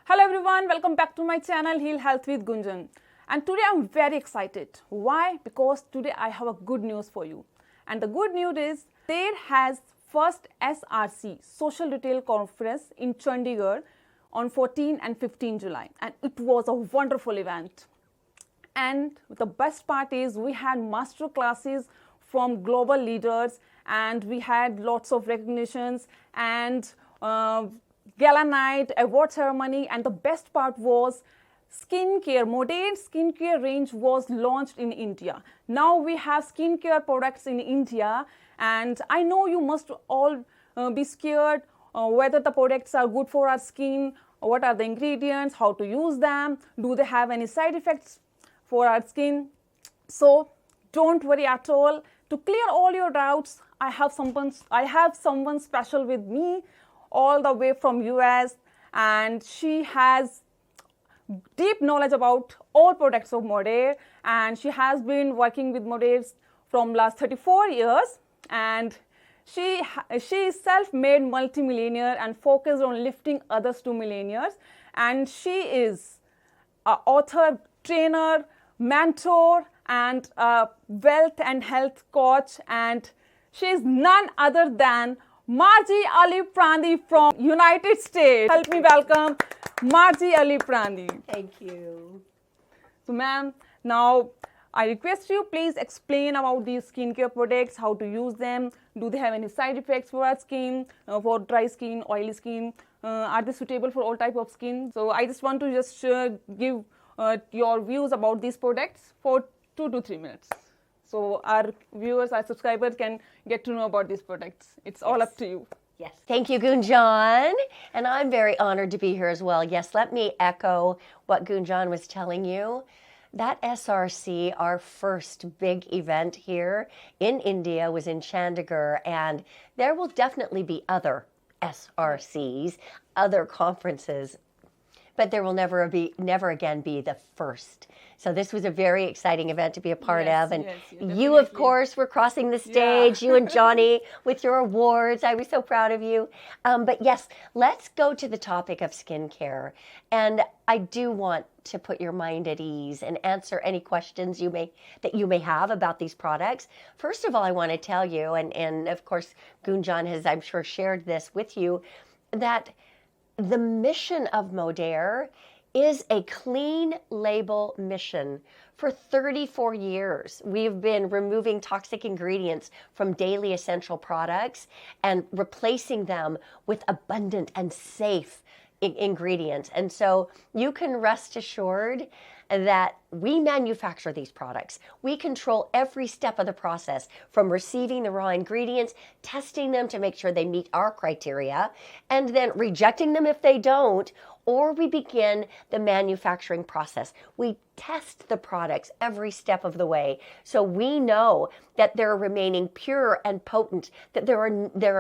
Hello everyone, welcome back to my channel Heal Health with Gunjan. And today I'm very excited. Why? Because today I have a good news for you. And the good news is there has first SRC Social Retail Conference in Chandigarh on 14 and 15 July. And it was a wonderful event. And the best part is we had master classes from global leaders and we had lots of recognitions and gala night, award ceremony, and the best part was skincare. Modere Skincare range was launched in India. Now we have skincare products in India, and I know you must all be scared whether the products are good for our skin, what are the ingredients, how to use them, do they have any side effects for our skin. So don't worry at all. To clear all your doubts, I have someone special with me all the way from US, and she has deep knowledge about all products of Modere, and she has been working with Modere from last 34 years, and she is self-made multimillionaire and focused on lifting others to millionaires, and she is an author, trainer, mentor, and a wealth and health coach, and she is none other than Margie Ali Prandi from United States. Help me welcome Margie Ali Prandi. Thank you. So ma'am, now I request you please explain about these skincare products, how to use them, do they have any side effects for our skin, for dry skin, oily skin, are they suitable for all type of skin? So I just want to just give your views about these products for 2 to 3 minutes. So our viewers, our subscribers can get to know about these products. It's all up to you. Yes. Thank you, Gunjan. And I'm very honored to be here as well. Yes, let me echo what Gunjan was telling you. That SRC, our first big event here in India, was in Chandigarh, and there will definitely be other SRCs, other conferences, but there will never again be the first. So this was a very exciting event to be a part of. And you, of course, were crossing the stage, you and Johnny, with your awards. I was so proud of you. But yes, let's go to the topic of skincare. And I do want to put your mind at ease and answer any questions that you may have about these products. First of all, I want to tell you, and of course, Gunjan has, I'm sure, shared this with you, that the mission of Modere is a clean label mission. For 34 years, we've been removing toxic ingredients from daily essential products and replacing them with abundant and safe ingredients. And so you can rest assured that we manufacture these products. We control every step of the process, from receiving the raw ingredients, testing them to make sure they meet our criteria, and then rejecting them if they don't, or we begin the manufacturing process. We test the products every step of the way, so we know that they're remaining pure and potent, that there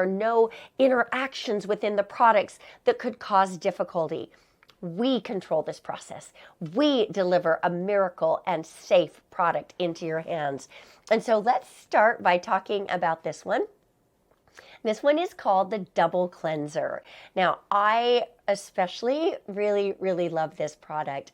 are no interactions within the products that could cause difficulty. We control this process. We deliver a miracle and safe product into your hands. And so let's start by talking about this one. This one is called the Double Cleanser. Now, I especially really love this product.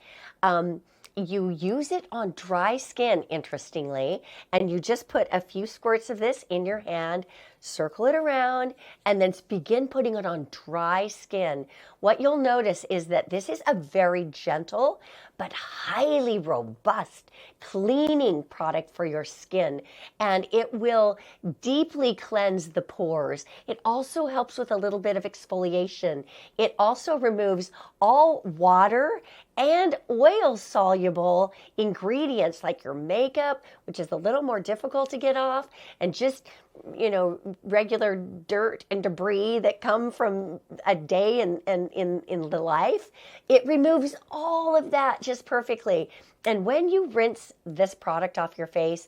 You use it on dry skin, interestingly, and you just put a few squirts of this in your hand, circle it around, and then begin putting it on dry skin. What you'll notice is that this is a very gentle but highly robust cleaning product for your skin, and it will deeply cleanse the pores. It also helps with a little bit of exfoliation. It also removes all water and oil-soluble ingredients like your makeup, which is a little more difficult to get off, and just, you know, regular dirt and debris that come from a day in the life. It removes all of that just perfectly. And when you rinse this product off your face,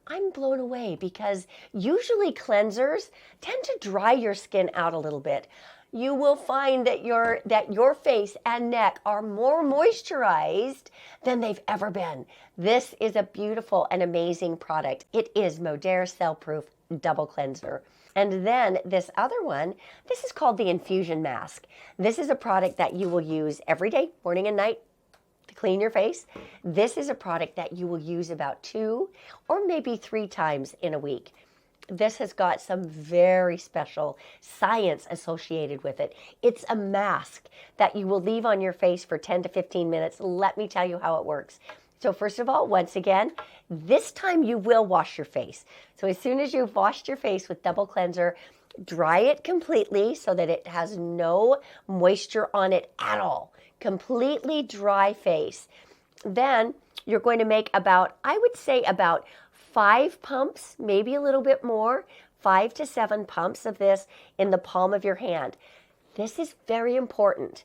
I'm blown away, because usually cleansers tend to dry your skin out a little bit. You will find that your face and neck are more moisturized than they've ever been. This is a beautiful and amazing product. It is Modere Cellproof Double Cleanser. And then this other one, this is called the infusion mask. This is a product that you will use every day, morning and night, to clean your face. This is a product that you will use about 2 or maybe 3 times in a week. This has got some very special science associated with it. It's a mask that you will leave on your face for 10 to 15 minutes. Let me tell you how it works. So first of all, once again, this time you will wash your face. So as soon as you've washed your face with double cleanser, dry it completely so that it has no moisture on it at all. Completely dry face. Then you're going to make about, I would say about 5 pumps, maybe a little bit more, 5 to 7 pumps of this in the palm of your hand. This is very important.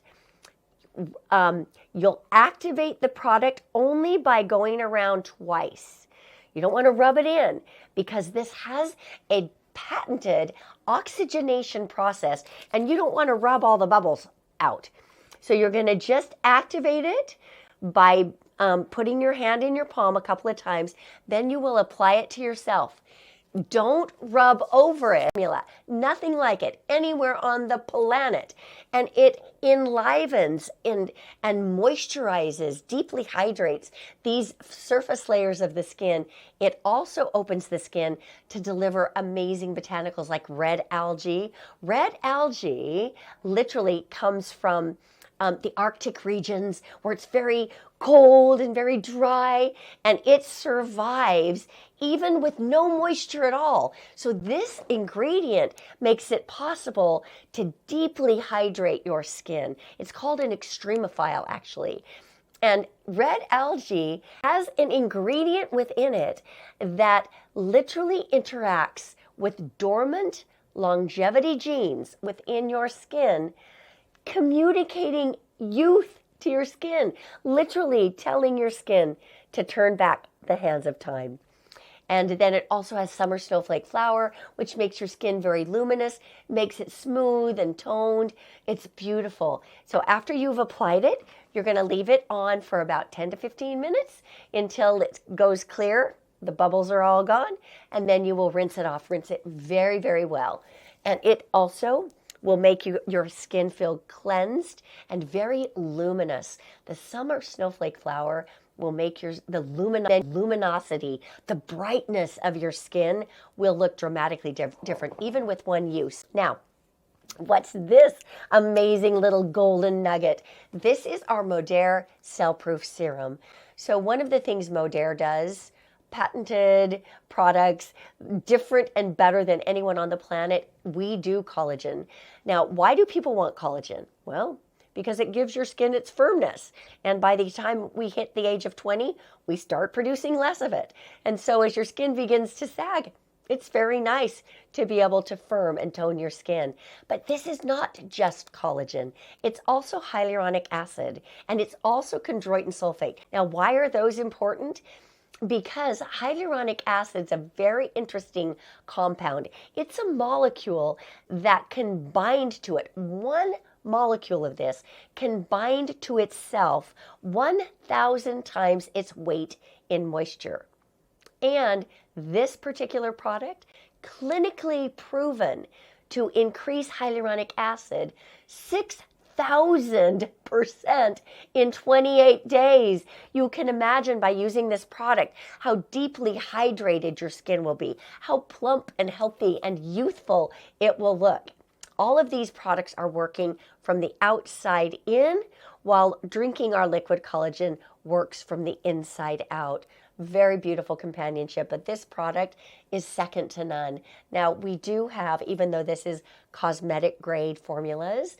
You'll activate the product only by going around twice. You don't want to rub it in because this has a patented oxygenation process and you don't want to rub all the bubbles out. So you're going to just activate it by putting your hand in your palm a couple of times. Then you will apply it to yourself. Don't rub over it. Nothing like it anywhere on the planet. And it enlivens and moisturizes, deeply hydrates these surface layers of the skin. It also opens the skin to deliver amazing botanicals like red algae. Red algae literally comes from the Arctic regions where it's very cold and very dry, and it survives even with no moisture at all. So this ingredient makes it possible to deeply hydrate your skin. It's called an extremophile, actually. And red algae has an ingredient within it that literally interacts with dormant longevity genes within your skin, communicating youth to your skin, literally telling your skin to turn back the hands of time. And then it also has summer snowflake flower, which makes your skin very luminous, makes it smooth and toned. It's beautiful. So after you've applied it, you're going to leave it on for about 10 to 15 minutes until it goes clear. The bubbles are all gone. And then you will rinse it off. Rinse it very, very well. And it also will make your skin feel cleansed and very luminous. The summer snowflake flower will make the luminosity, the brightness of your skin will look dramatically different, even with one use. Now, what's this amazing little golden nugget? This is our Modere Cellproof Serum. So one of the things Modere does, patented products, different and better than anyone on the planet, we do collagen. Now, why do people want collagen? Well, because it gives your skin its firmness. And by the time we hit the age of 20, we start producing less of it. And so as your skin begins to sag, it's very nice to be able to firm and tone your skin. But this is not just collagen. It's also hyaluronic acid, and it's also chondroitin sulfate. Now, why are those important? Because hyaluronic acid is a very interesting compound. It's a molecule that can bind to it. One molecule of this can bind to itself 1,000 times its weight in moisture. And this particular product, clinically proven to increase hyaluronic acid 6,000% in 28 days. You can imagine by using this product how deeply hydrated your skin will be, how plump and healthy and youthful it will look. All of these products are working from the outside in, while drinking our liquid collagen works from the inside out. Very beautiful companionship, but this product is second to none. Now, we do have, even though this is cosmetic grade formulas,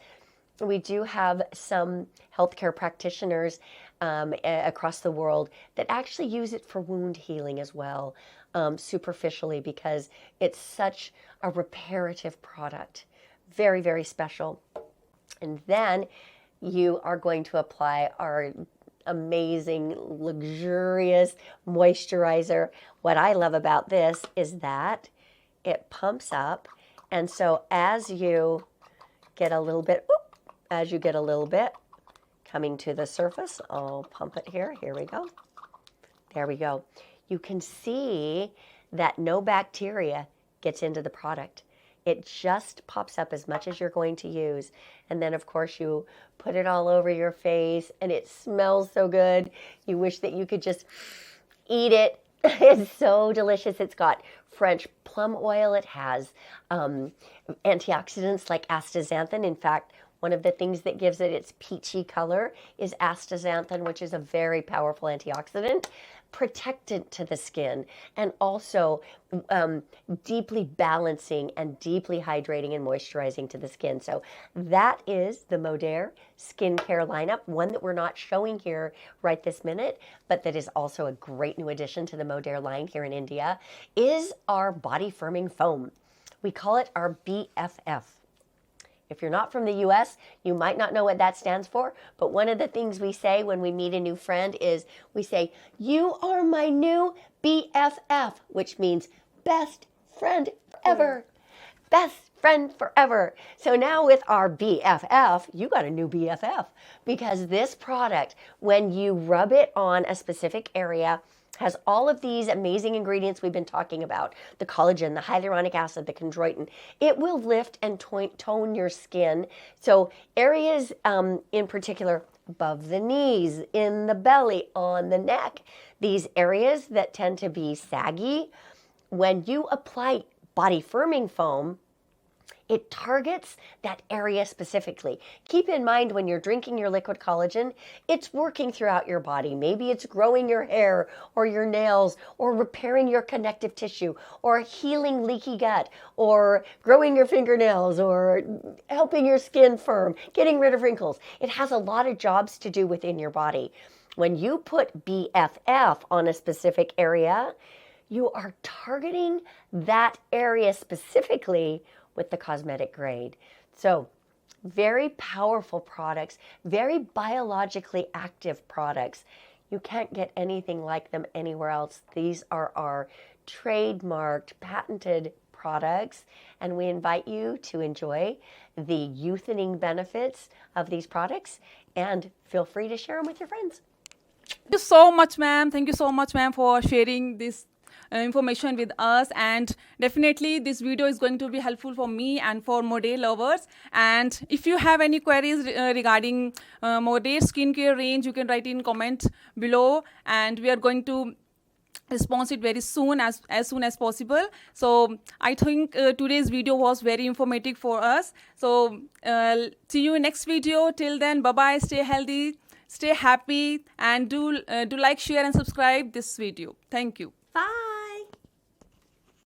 we do have some healthcare practitioners across the world that actually use it for wound healing as well, superficially, because it's such a reparative product. Very, very special. And then you are going to apply our amazing, luxurious moisturizer. What I love about this is that it pumps up. And so as you get a little bit, coming to the surface, I'll pump it here. Here we go. There we go. You can see that no bacteria gets into the product. It just pops up as much as you're going to use. And then, of course, you put it all over your face, and it smells so good. You wish that you could just eat it. It's so delicious. It's got French plum oil. It has antioxidants like astaxanthin. In fact, one of the things that gives it its peachy color is astaxanthin, which is a very powerful antioxidant, protectant to the skin, and also deeply balancing and deeply hydrating and moisturizing to the skin. So that is the Modere Skincare lineup, one that we're not showing here right this minute, but that is also a great new addition to the Modere line here in India, is our body firming foam. We call it our BFF. If you're not from the US, you might not know what that stands for, but one of the things we say when we meet a new friend is we say, "You are my new BFF," which means best friend forever. Best friend forever. So now with our BFF, you got a new BFF, because this product, when you rub it on a specific area, has all of these amazing ingredients we've been talking about, the collagen, the hyaluronic acid, the chondroitin. It will lift and tone your skin. So areas in particular above the knees, in the belly, on the neck, these areas that tend to be saggy, when you apply body firming foam, it targets that area specifically. Keep in mind when you're drinking your liquid collagen, it's working throughout your body. Maybe it's growing your hair or your nails, or repairing your connective tissue, or healing leaky gut, or growing your fingernails, or helping your skin firm, getting rid of wrinkles. It has a lot of jobs to do within your body. When you put BFF on a specific area, you are targeting that area specifically with the cosmetic grade. So very powerful products, very biologically active products. You can't get anything like them anywhere else. These are our trademarked, patented products, and we invite you to enjoy the youthening benefits of these products, and feel free to share them with your friends. Thank you so much, ma'am. Thank you so much, ma'am, for sharing this information with us, and definitely this video is going to be helpful for me and for Modere lovers. And if you have any queries regarding Modere skincare range, you can write in comment below, and we are going to respond it very soon, as soon as possible. So I think today's video was very informative for us. So see you in next video. Till then, bye bye, stay healthy, stay happy, and do like, share and subscribe this video. Thank you. Bye.